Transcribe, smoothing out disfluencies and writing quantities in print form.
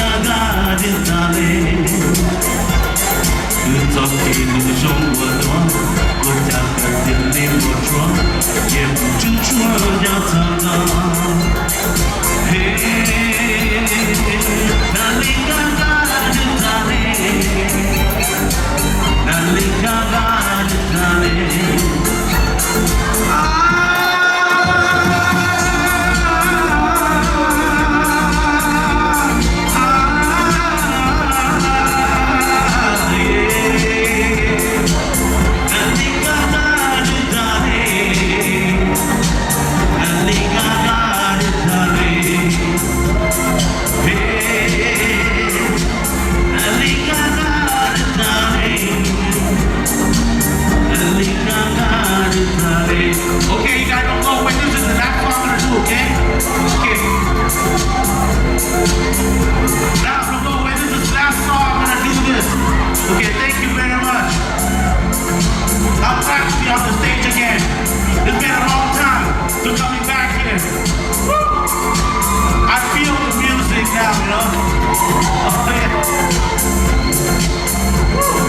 Gaga de Tale. Cứ giọt thì lung sông của nó, cô cha cả tiền lên một chúa, em chú chúa nhau thằng đó. Hey, Lady Gaga de Tale, Lady Gaga de Tale. Okay, you guys don't go away. This is the last song I'm gonna do, okay? Okay. Now, don't go away. This is the last song I'm gonna do this. Okay, thank you very much. I'm glad to be on the stage again. It's been a long time, so coming back here. Woo! I feel the music now, you know? Oh, yeah. Woo!